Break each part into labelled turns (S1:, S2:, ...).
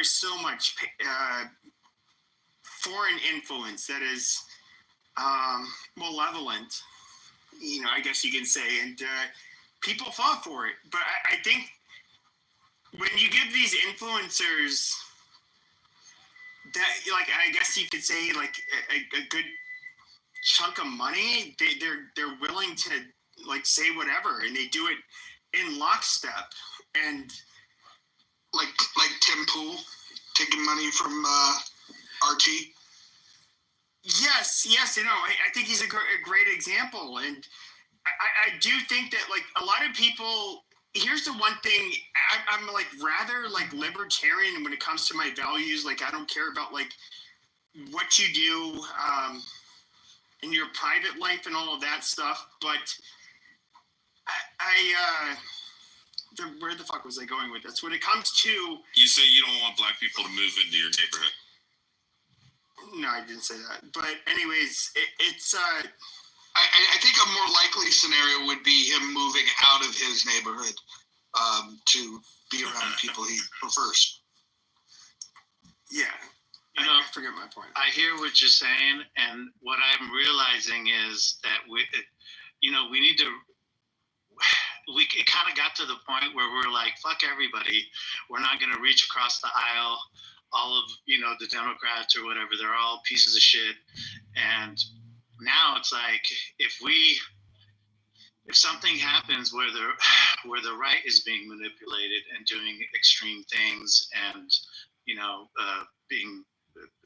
S1: is so much foreign influence that is malevolent, I guess you can say, and people fall for it. But I think when you give these influencers that, like, I guess you could say, like, a good chunk of money, they're willing to, like, say whatever, and they do it in lockstep. And
S2: like Tim Pool taking money from RT.
S1: Yes, I think he's a great example, and I do think that, like, a lot of people. Here's the one thing, I'm like rather like libertarian when it comes to my values. Like, I don't care about like what you do in your private life and all of that stuff. But where the fuck was I going with this? When it comes to,
S3: you say you don't want black people to move into your neighborhood.
S1: No, I didn't say that. But anyways, it's.
S2: I think a more likely scenario would be him moving out of his neighborhood to be around people he prefers.
S1: Yeah. I forget my point.
S4: I hear what you're saying, and what I'm realizing is that we need to. It kind of got to the point where we're like, fuck everybody. We're not going to reach across the aisle. All of the Democrats or whatever, they're all pieces of shit. And now it's like, if something happens where the right is being manipulated and doing extreme things, and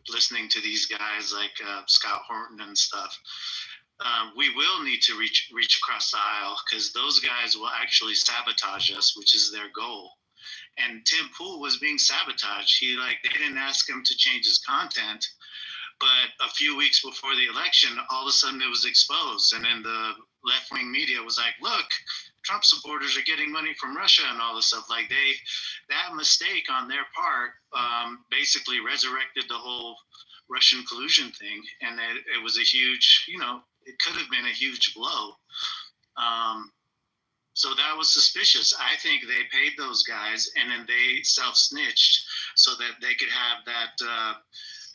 S4: listening to these guys like Scott Horton and stuff, we will need to reach across the aisle, because those guys will actually sabotage us, which is their goal. And Tim Pool was being sabotaged. They didn't ask him to change his content, but a few weeks before the election, all of a sudden it was exposed. And then the left-wing media was like, look, Trump supporters are getting money from Russia and all this stuff. Like, that mistake on their part basically resurrected the whole Russian collusion thing. And it was a huge, it could have been a huge blow. So that was suspicious. I think they paid those guys, and then they self-snitched so that they could have that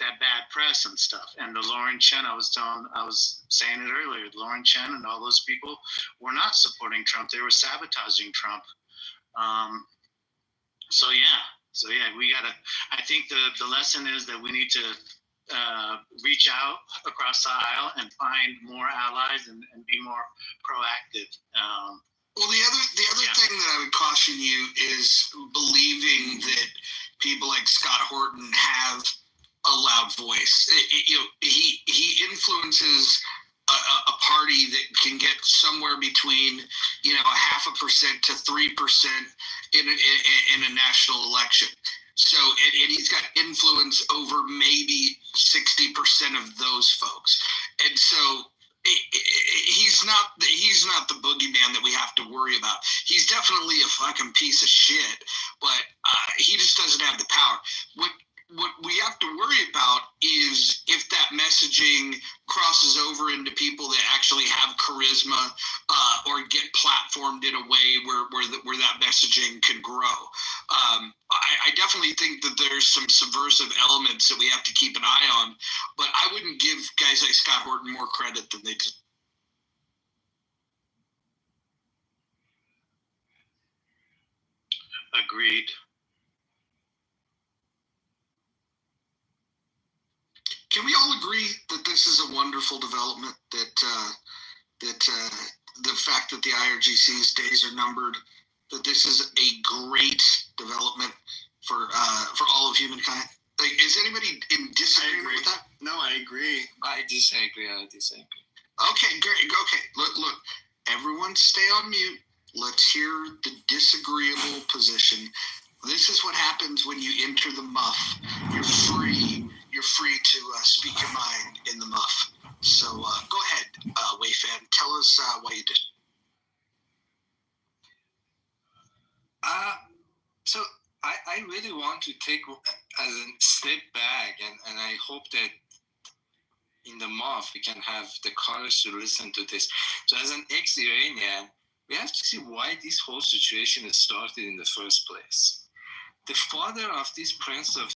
S4: bad press and stuff. And the Lauren Chen, I was saying it earlier, Lauren Chen and all those people were not supporting Trump. They were sabotaging Trump. So yeah, we gotta. I think the lesson is that we need to reach out across the aisle and find more allies and be more proactive.
S2: Well, the other thing that I would caution you is believing that people like Scott Horton have a loud voice. He influences a party that can get somewhere between 0.5% to 3% in a national election. So, and he's got influence over maybe 60% of those folks, and so. He's not the boogeyman that we have to worry about. He's definitely a fucking piece of shit, but he just doesn't have the power. What we have to worry about is if that messaging crosses over into people that actually have charisma or get platformed in a way where that messaging can grow. I definitely think that there's some subversive elements that we have to keep an eye on, but I wouldn't give guys like Scott Horton more credit than they deserve.
S4: Agreed.
S2: Can we all agree that this is a wonderful development, that the fact that the IRGC's days are numbered, that this is a great development for all of humankind? Like, is anybody in disagreement with that?
S1: No, I agree.
S5: I disagree.
S2: Okay, great. Okay, look, everyone stay on mute. Let's hear the disagreeable position. This is what happens when you enter the muff. You're free to speak your mind in the muff. So go ahead, Wayfan. Tell us why you did.
S5: So I really want to take as a step back, and I hope that in the month we can have the courage to listen to this. So as an ex-Iranian, we have to see why this whole situation started in the first place. The father of this Prince of